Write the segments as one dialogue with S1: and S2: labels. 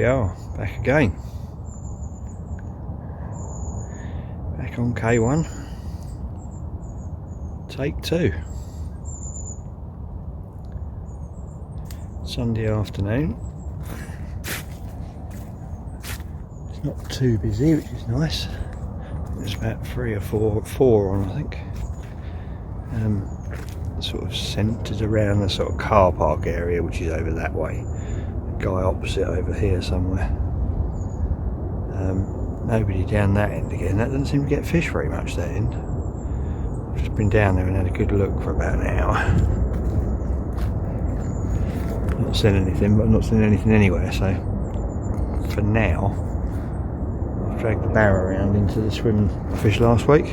S1: are, back again. Back on K1. Take 2. Sunday afternoon. It's not too busy, which is nice. There's about 3 or 4 on, I think. Sort of centred around the sort of car park area, which is over that way. The guy opposite over here somewhere. Nobody down that end again. That doesn't seem to get fish very much, that end. I've just been down there and had a good look for about an hour. Not seen anything, but I'm not seeing anything anywhere, so for now I've dragged the barrow around into the swim I fished last week.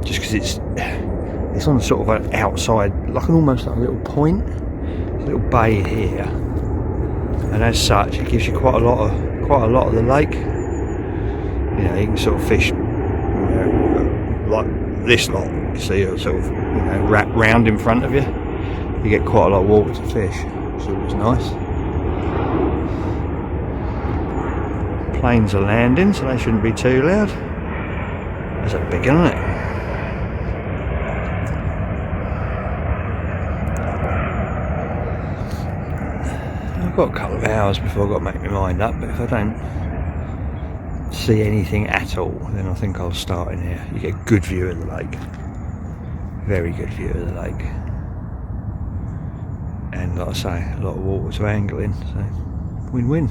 S1: Just because it's on sort of an outside, almost like a little point, a little bay here, and as such it gives you quite a lot of the lake. You know, you can sort of fish, like this lot. You see, sort of, wrapped round in front of you. You get quite a lot of water to fish, so it was nice. Planes are landing, so they shouldn't be too loud. That's a big one, isn't it? I've got a couple of hours before I've got to make my mind up, but if I don't see anything at all, then I think I'll start in here. You get a good view of the lake. Very good view of the lake. And like I say, a lot of water to angle in, so win-win.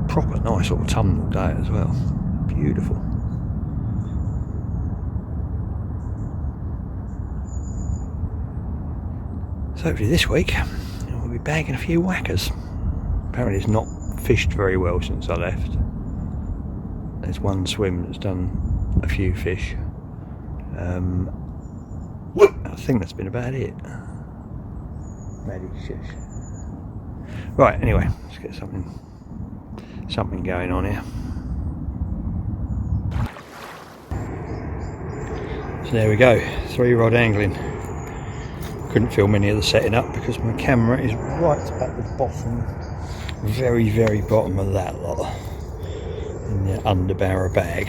S1: Proper nice autumnal day as well. Beautiful. So hopefully this week we'll be bagging a few whackers. Apparently it's not fished very well since I left. There's one swim that's done a few fish. I think that's been about it. Right, anyway, let's get something going on here. So there we go, 3-rod angling. Couldn't film any of the setting up because my camera is right at the bottom, very, very bottom of that lot, in the underbarrow bag.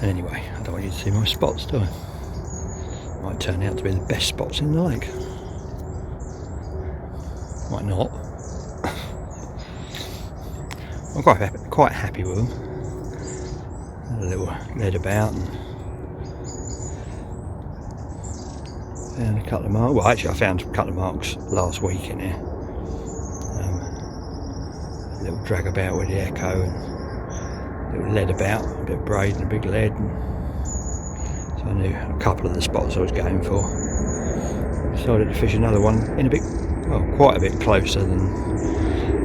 S1: Anyway, I don't want you to see my spots, do I? Might turn out to be the best spots in the lake. Might not. I'm quite happy with them. Had a little lead about and found a couple of marks. Well, actually, I found a couple of marks last week in here. A little drag about with the echo and a little lead about, a bit of braid and a big lead. And so I knew a couple of the spots I was going for. I decided to fish another one in quite a bit closer than.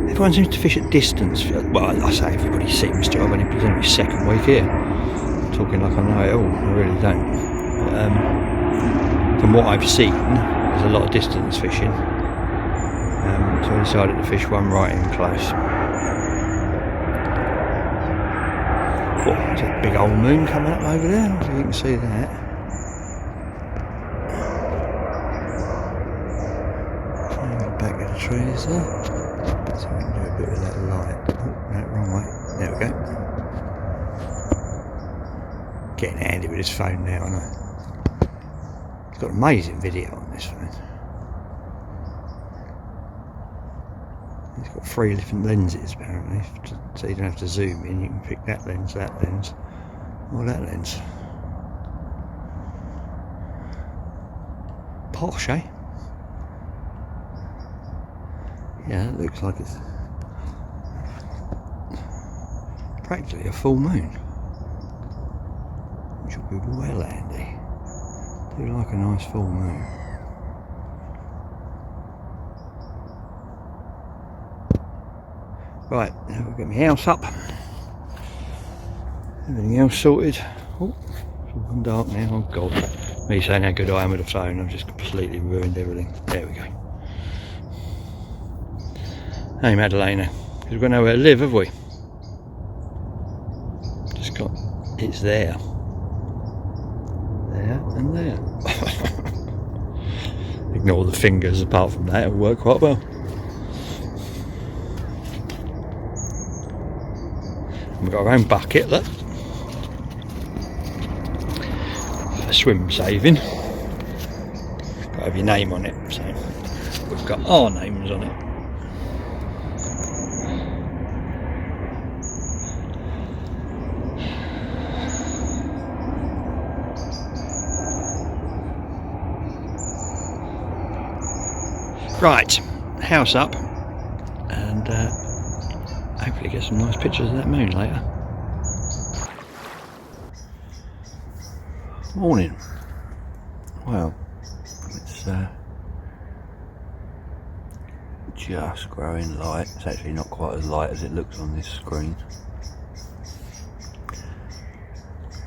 S1: Everyone seems to fish at distance. Well, I say everybody seems to. I've only been my second week here. I'm talking like I know it all. I really don't. But, from what I've seen, there's a lot of distance fishing. So I decided to fish one right in close. Oh, there's a big old moon coming up over there. I don't know if you can see that. Trying to get back of the trees there. So we can do a bit with that light. Oh, no, wrong way. There we go. Getting handy with this phone now, aren't I? It's got amazing video on this phone. It's got 3 different lenses apparently, so you don't have to zoom in. You can pick that lens, or that lens. Posh, eh? Yeah, it looks like it's practically a full moon, which will be well handy. I do like a nice full moon. Right, now we'll get my house up. Everything else sorted. Oh, it's all gone dark now. Oh God. Me saying how good I am with the phone, I've just completely ruined everything. There we go. Hey Madalena, because we've got nowhere to live, have we? Just got, it's there. and there. Ignore the fingers, apart from that, it'll work quite well. We've got our own bucket, look. For swim saving. Got to have your name on it, so we've got our names on it. Right, house up, and hopefully get some nice pictures of that moon later. Morning. Well, it's just growing light. It's actually not quite as light as it looks on this screen.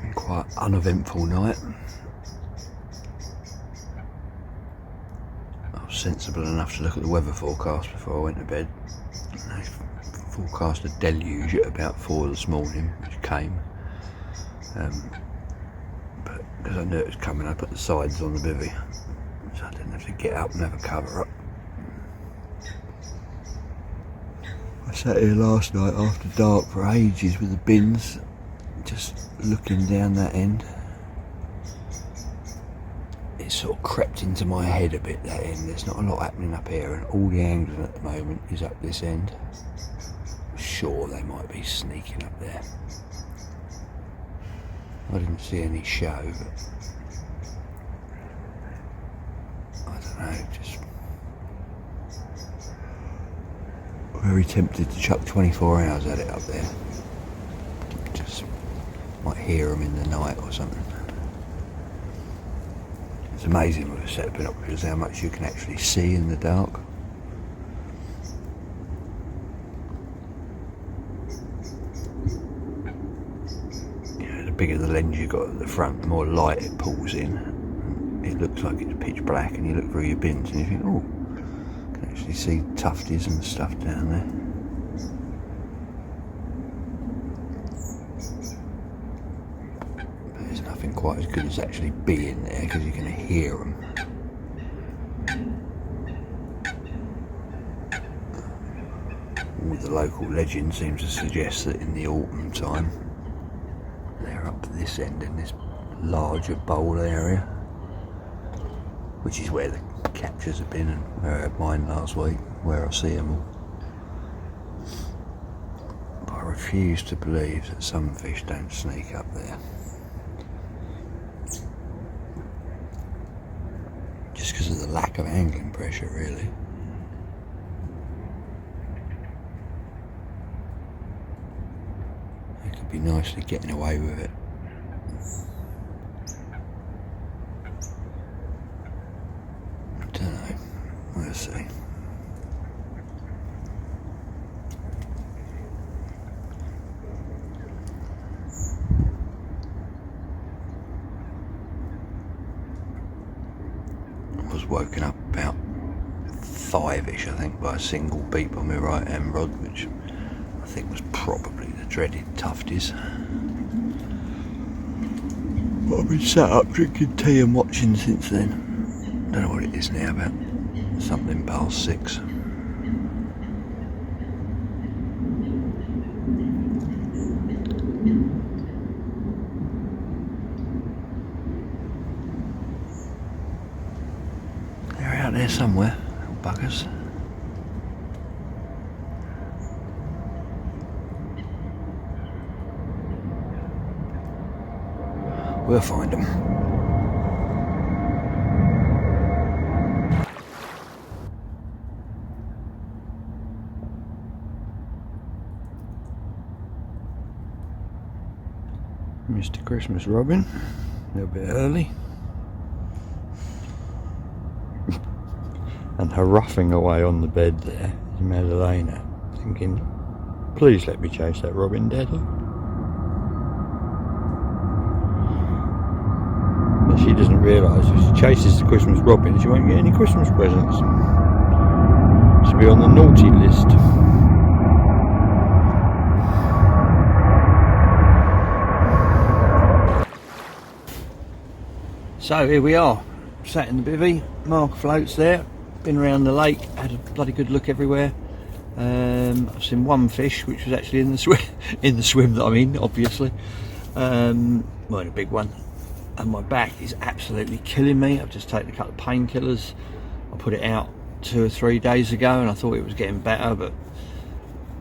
S1: Been quite uneventful night. Sensible enough to look at the weather forecast before I went to bed. They forecast a deluge at about 4 this morning, which came. But because I knew it was coming, I put the sides on the bivvy, so I didn't have to get up and have a cover up. I sat here last night after dark for ages with the bins, just looking down that end. It sort of crept into my head a bit, that end. There's not a lot happening up here, and all the angling at the moment is up this end. I'm sure they might be sneaking up there. I didn't see any show, but I don't know, just very tempted to chuck 24 hours at it up there. Just might hear them in the night or something. It's amazing with a set of binoculars how much you can actually see in the dark. You know, the bigger the lens you've got at the front, the more light it pulls in. It looks like it's pitch black, and you look through your bins and you think, oh, you can actually see tufties and stuff down there. Quite as good as actually being there, because you're going to hear them. All the local legend seems to suggest that in the autumn time they're up this end in this larger bowl area, which is where the captures have been and where I had mine last week, where I see them all. But I refuse to believe that some fish don't sneak up there. Just because of the lack of angling pressure, really. They could be nicely getting away with it. I don't know. We'll see. Was woken up about 5ish, I think, by a single beep on my right hand rod, which I think was probably the dreaded tufties. But I've been sat up drinking tea and watching since then. Don't know what it is now, about something past 6. Out there somewhere, little buggers. We'll find them. Mr. Christmas Robin, a little bit early. And her roughing away on the bed there is Madalena, thinking, please let me chase that robin, Daddy. But she doesn't realise if she chases the Christmas robin, she won't get any Christmas presents. She'll be on the naughty list. So here we are, sat in the bivvy, marker floats there, been around the lake, had a bloody good look everywhere. I've seen one fish which was actually in the swim that I'm in, obviously. Well, a big one. And my back is absolutely killing me. I've just taken a couple of painkillers. I put it out 2 or 3 days ago and I thought it was getting better, but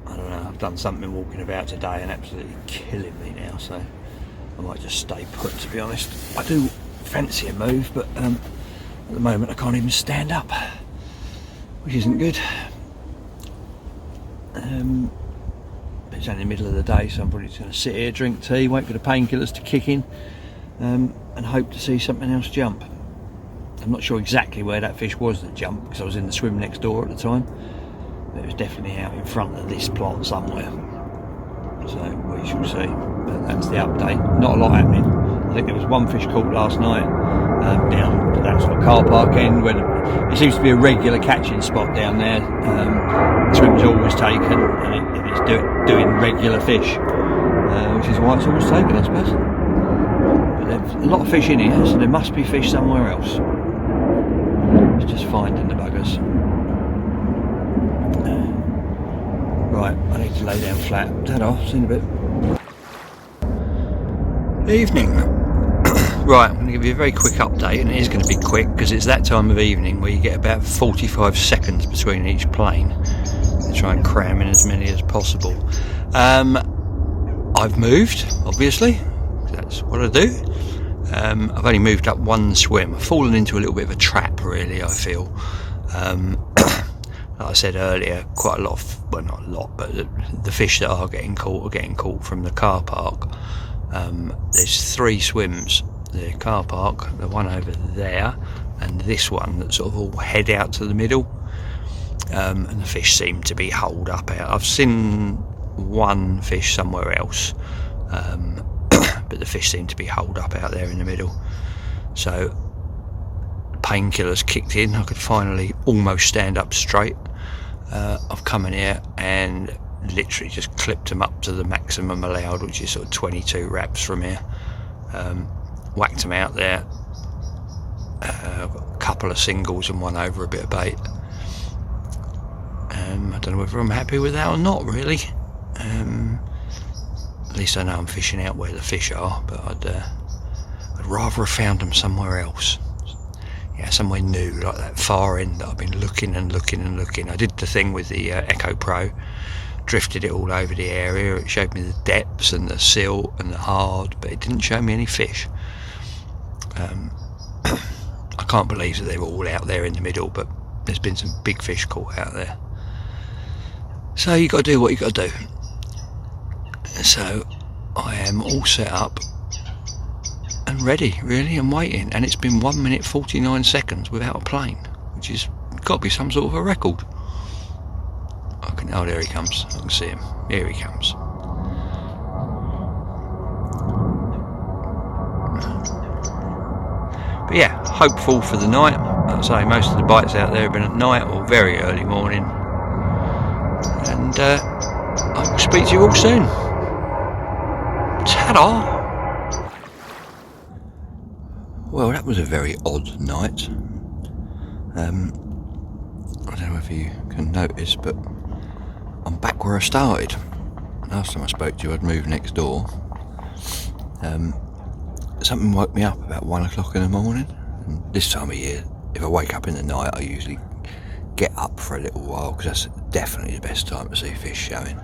S1: I don't know, I've done something walking about today and absolutely killing me now, so I might just stay put, to be honest. I do fancy a move, but at the moment I can't even stand up, which isn't good. But it's only the middle of the day, so I'm probably just going to sit here, drink tea, wait for the painkillers to kick in, and hope to see something else jump. I'm not sure exactly where that fish was that jumped, because I was in the swim next door at the time, but it was definitely out in front of this plot somewhere, so we shall see. But that's the update. Not a lot happening. I think there was one fish caught last night down that sort of car park end, where it seems to be a regular catching spot down there. Swim's always taken, and it's doing regular fish, which is why it's always taken, I suppose. But there's a lot of fish in here, so there must be fish somewhere else. It's just finding the buggers. Right, I need to lay down flat. Ta-da, see you in a bit. Evening. Right, I'm going to give you a very quick update, and it is going to be quick because it's that time of evening where you get about 45 seconds between each plane and try and cram in as many as possible. I've moved, obviously, that's what I do. I've only moved up one swim. I've fallen into a little bit of a trap, really, I feel. Like I said earlier, quite a lot of, well, not a lot, but the fish that are getting caught from the car park. There's 3 swims: the car park, the one over there, and this one that sort of all head out to the middle. And the fish seem to be holed up out. I've seen one fish somewhere else, but the fish seem to be holed up out there in the middle. So painkillers kicked in. I could finally almost stand up straight. I've come in here and literally just clipped them up to the maximum allowed, which is sort of 22 wraps from here. Whacked them out there. I've got a couple of singles and one over a bit of bait. I don't know whether I'm happy with that or not, really. At least I know I'm fishing out where the fish are, but I'd rather have found them somewhere else. Yeah, somewhere new, like that far end that I've been looking and looking and looking. I did the thing with the Echo Pro, drifted it all over the area. It showed me the depths and the silt and the hard, but it didn't show me any fish. I can't believe that they're all out there in the middle, but there's been some big fish caught out there. So you got to do what you got to do. So I am all set up and ready, really, and waiting, and it's been 1 minute 49 seconds without a plane, which is got to be some sort of a record. Oh, there he comes. I can see him. Here he comes. But yeah, hopeful for the night. Like I say, most of the bites out there have been at night or very early morning. And I will speak to you all soon. Ta-da! Well, that was a very odd night. I don't know if you can notice, but I'm back where I started. Last time I spoke to you, I'd moved next door. Something woke me up about 1 o'clock in the morning. And this time of year, if I wake up in the night, I usually get up for a little while, because that's definitely the best time to see fish showing.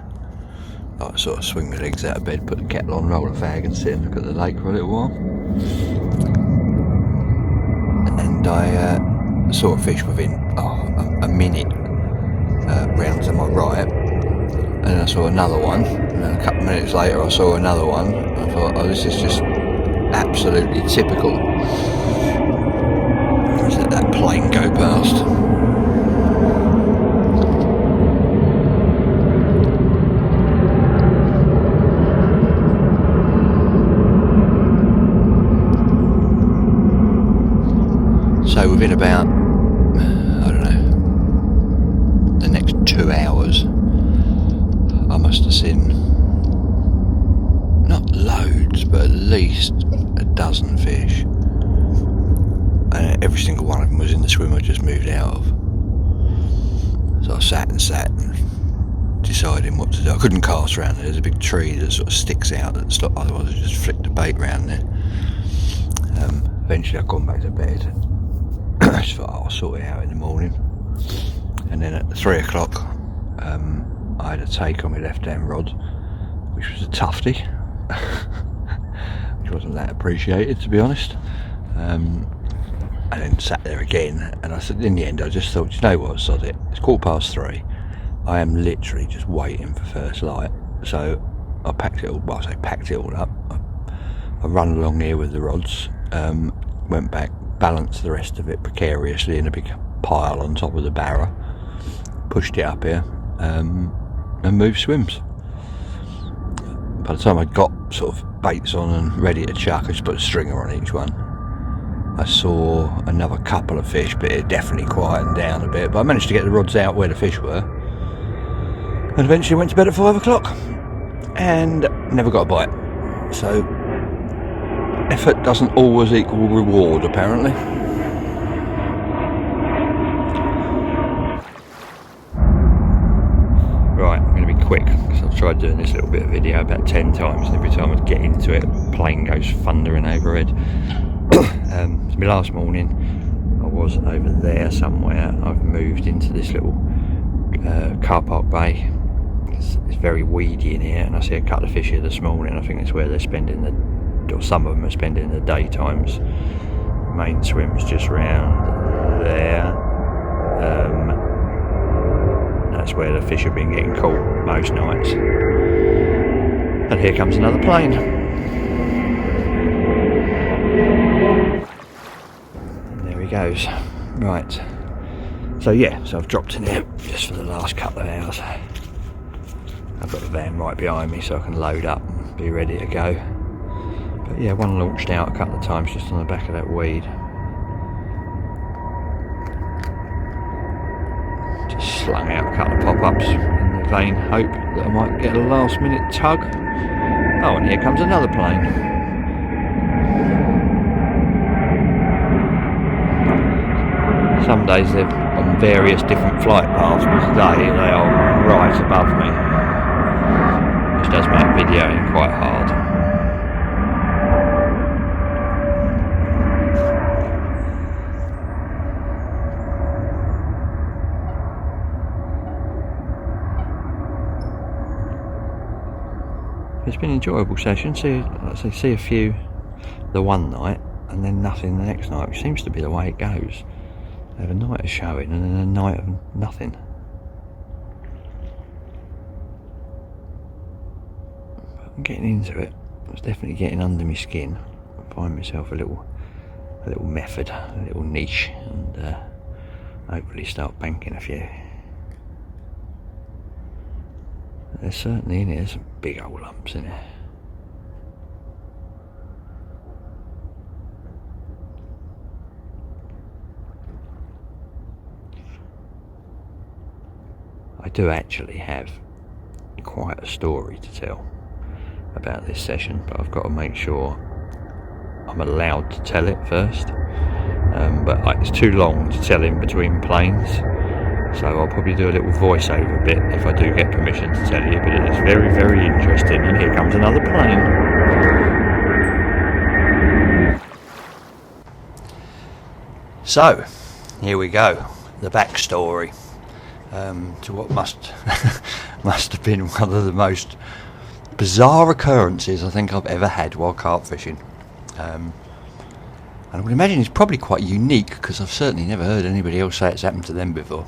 S1: I sort of swing my legs out of bed, put the kettle on, roll a fag, and sit and look at the lake for a little while. And I saw a fish within a minute round to my right, and then I saw another one, and then a couple of minutes later I saw another one. I thought, oh, this is just absolutely typical. Just let that plane go past. So within about, I don't know, the next 2 hours, I must have seen not loads, but at least a dozen fish. and every single one of them was in the swim I just moved out of. So I sat and deciding what to do. I couldn't cast around there. There's a big tree that sort of sticks out at the stop, otherwise I just flicked the bait round there. Eventually I've gone back to bed. I just thought, I'll sort it out in the morning. And then at 3 o'clock I had a take on my left hand rod, which was a tufty, which wasn't that appreciated, to be honest. And then sat there again, and I said, in the end I just thought, you know what, sod it, it's 3:15. I am literally just waiting for first light. So I packed it all, well, I say packed it all up. I run along here with the rods, went back, balanced the rest of it precariously in a big pile on top of the barra, pushed it up here, and moved swims. By the time I got sort of baits on and ready to chuck, I just put a stringer on each one. I saw another couple of fish, but it definitely quietened down a bit, but I managed to get the rods out where the fish were, and eventually went to bed at 5 o'clock and never got a bite. So effort doesn't always equal reward, apparently. Right, I'm going to be quick because I've tried doing this little bit of video about 10 times, and every time I get into it, a plane goes thundering overhead. It's my last morning. I was over there somewhere. I've moved into this little car park bay. It's very weedy in here, and I see a couple of fish here this morning. I think it's where they're spending or some of them are spending the daytimes. Main swim's just round there. That's where the fish have been getting caught most nights. And here comes another plane. And there he goes. Right. So yeah, so I've dropped in here just for the last couple of hours. I've got the van right behind me so I can load up and be ready to go. But yeah, one launched out a couple of times just on the back of that weed. Just slung out a couple of pop-ups in the vain hope that I might get a last minute tug. Oh, and here comes another plane. Some days they're on various different flight paths, but today they are right above me, which does make videoing quite hard. It's been an enjoyable session. See a few the one night and then nothing the next night, which seems to be the way it goes. They have a night of showing and then a night of nothing. But I'm getting into it. It's definitely getting under my skin. I find myself a little method, a little niche, and hopefully start banking a few. There's certainly in here some big old lumps in here. I do actually have quite a story to tell about this session, but I've got to make sure I'm allowed to tell it first. But it's too long to tell in between planes. So I'll probably do a little voiceover bit if I do get permission to tell you, but it is very, very interesting. And here comes another plane. So, here we go. The backstory to what must have been one of the most bizarre occurrences I think I've ever had while carp fishing. And I would imagine it's probably quite unique because I've certainly never heard anybody else say it's happened to them before.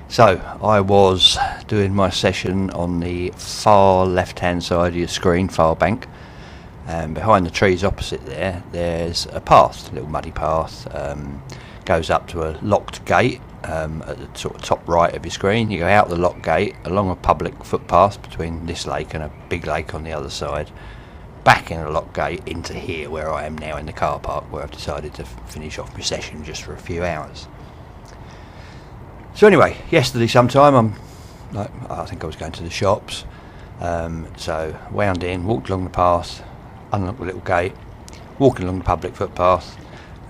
S1: So, I was doing my session on the far left-hand side of your screen, far bank, and behind the trees opposite there's a path, a little muddy path, goes up to a locked gate at the sort of top right of your screen. You go out the locked gate, along a public footpath between this lake and a big lake on the other side, back in a locked gate into here where I am now in the car park, where I've decided to finish off my session just for a few hours. So anyway, yesterday sometime I think I was going to the shops, so wound in, walked along the path, unlocked the little gate, walking along the public footpath,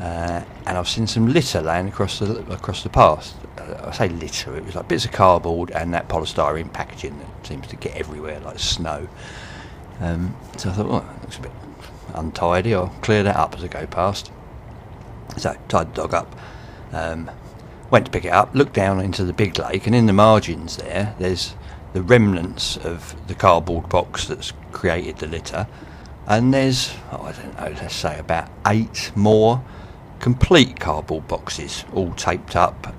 S1: and I've seen some litter laying across the path. I say litter, it was like bits of cardboard and that polystyrene packaging that seems to get everywhere like snow. So I thought, well, that looks a bit untidy, I'll clear that up as I go past. So tied the dog up, went to pick it up, looked down into the big lake, and in the margins there's the remnants of the cardboard box that's created the litter, and there's, I don't know, let's say about 8 more complete cardboard boxes, all taped up.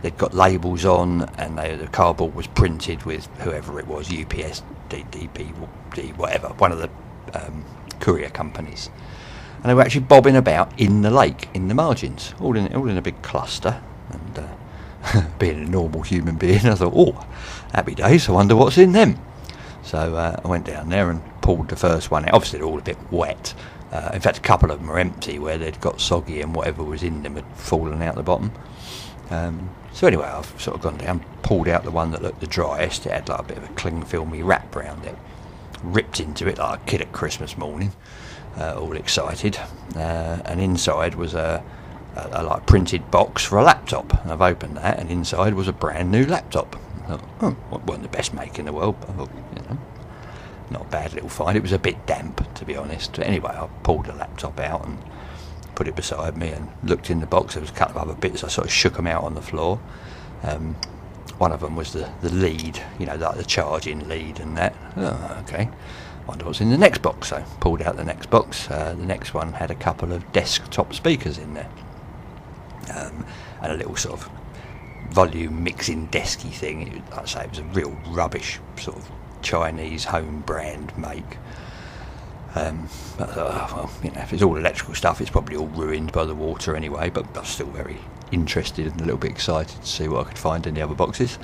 S1: They'd got labels on, and the cardboard was printed with whoever it was, UPS, DPD, whatever, one of the courier companies. And they were actually bobbing about in the lake, in the margins, all in a big cluster. And being a normal human being, I thought, oh, happy days, I wonder what's in them. So I went down there and pulled the first one out. Obviously they're all a bit wet. In fact, a couple of them were empty, where they'd got soggy and whatever was in them had fallen out the bottom. So anyway, I've sort of gone down, pulled out the one that looked the driest. It had like a bit of a cling filmy wrap around it. Ripped into it like a kid at Christmas morning, all excited. And inside was a like printed box for a laptop. And I've opened that, and inside was a brand new laptop. I thought, oh, it wasn't the best make in the world, but I thought, not a bad little find. It was a bit damp, to be honest. But anyway, I pulled the laptop out and put it beside me and looked in the box. There was a couple of other bits. I sort of shook them out on the floor. One of them was the lead, like the charging lead and that. Oh, okay. Wonder what's in the next box. So pulled out the next box. The next one had a couple of desktop speakers in there, and a little sort of volume mixing desky thing. Like I say, it was a real rubbish sort of Chinese home brand make. But I thought, well, if it's all electrical stuff, it's probably all ruined by the water anyway. But I was still very interested and a little bit excited to see what I could find in the other boxes.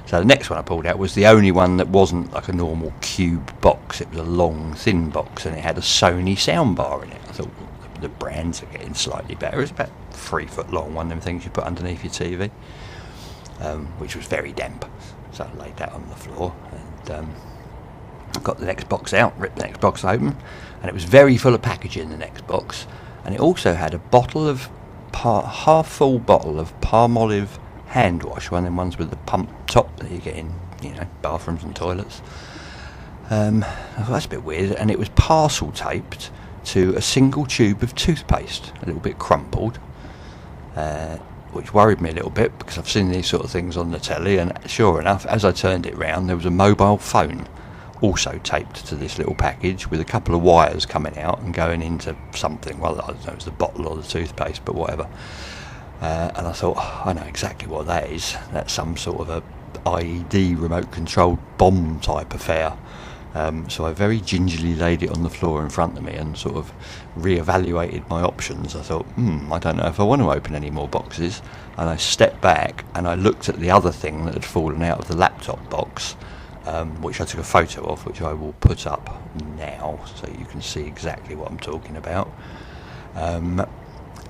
S1: So the next one I pulled out was the only one that wasn't like a normal cube box. It was a long, thin box, and it had a Sony soundbar in it. I thought, well, the brands are getting slightly better. It's about 3 foot long, one of them things you put underneath your TV, which was very damp. So I laid that on the floor and got the next box out, ripped the next box open, and it was very full of packaging in the next box. And it also had a bottle of half-full bottle of Palmolive hand wash, one of them ones with the pump top that you get in, bathrooms and toilets. I thought, that's a bit weird. And it was parcel taped to a single tube of toothpaste, a little bit crumpled, which worried me a little bit because I've seen these sort of things on the telly. And sure enough, as I turned it round, there was a mobile phone also taped to this little package with a couple of wires coming out and going into something. Well, I don't know if it was the bottle or the toothpaste, but whatever. And I thought, I know exactly what that is. That's some sort of a IED remote controlled bomb type affair. So I very gingerly laid it on the floor in front of me and sort of re-evaluated my options. I thought, I don't know if I want to open any more boxes. And I stepped back and I looked at the other thing that had fallen out of the laptop box, which I took a photo of, which I will put up now so you can see exactly what I'm talking about.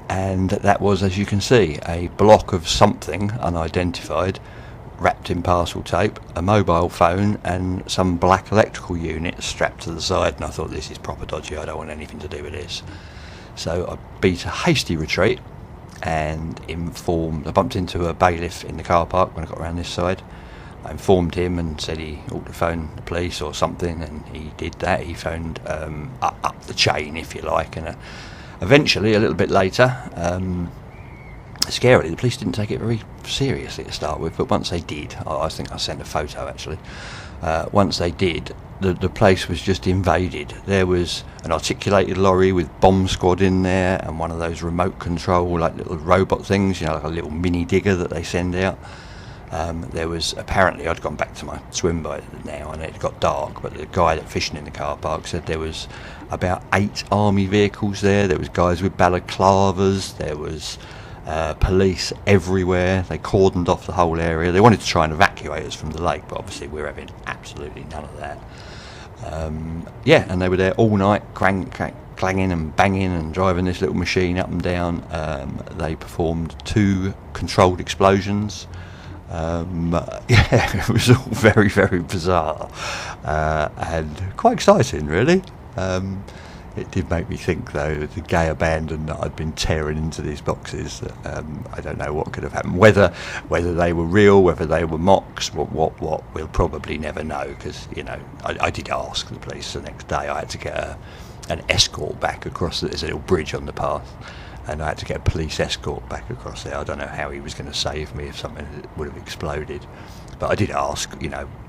S1: And that was, as you can see, a block of something unidentified, wrapped in parcel tape, a mobile phone, and some black electrical unit strapped to the side. And I thought, this is proper dodgy, I don't want anything to do with this. So I beat a hasty retreat and I bumped into a bailiff in the car park when I got around this side. I informed him and said he ought to phone the police or something, and he did that. He phoned up the chain, if you like, and eventually, a little bit later, scarily, the police didn't take it very seriously to start with, but once they did, I think I sent a photo actually, once they did, the place was just invaded. There was an articulated lorry with bomb squad in there, and one of those remote control, like little robot things, like a little mini digger that they send out. There was, apparently, I'd gone back to my swim by now and it got dark, but the guy that fishing in the car park said there was about 8 army vehicles there. There was guys with balaclavas, there was police everywhere. They cordoned off the whole area. They wanted to try and evacuate us from the lake, but obviously we're having absolutely none of that. And they were there all night, clanging and banging and driving this little machine up and down. They performed 2 controlled explosions. It was all very, very bizarre and quite exciting, really. It did make me think, though, the gay abandon that I'd been tearing into these boxes. That, I don't know what could have happened. Whether they were real, whether they were mocks, what we'll probably never know. Because I did ask the police the next day. I had to get an escort back across. There's a little bridge on the path, and I had to get a police escort back across there. I don't know how he was going to save me if something would have exploded. But I did ask,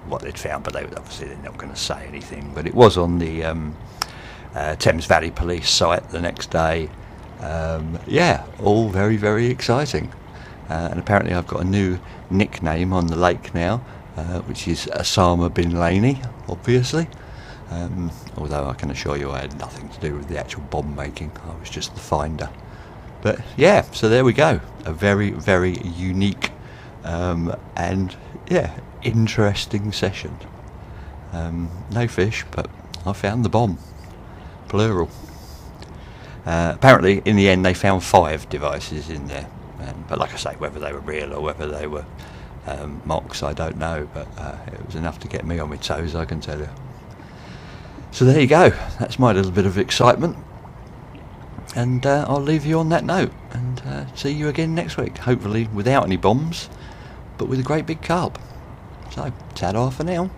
S1: what they'd found. But they're not going to say anything. But it was on the Thames Valley Police site the next day. All very, very exciting. And apparently I've got a new nickname on the lake now, which is Osama bin Laney, obviously. Although I can assure you I had nothing to do with the actual bomb making. I was just the finder. But yeah, so there we go. A very, very unique and interesting session. No fish, but I found the bomb. Plural. Apparently, in the end, they found 5 devices in there. But like I say, whether they were real or whether they were mocks, I don't know. But it was enough to get me on my toes, I can tell you. So there you go. That's my little bit of excitement. And I'll leave you on that note. And see you again next week. Hopefully without any bombs, but with a great big carp. So, ta-da for now.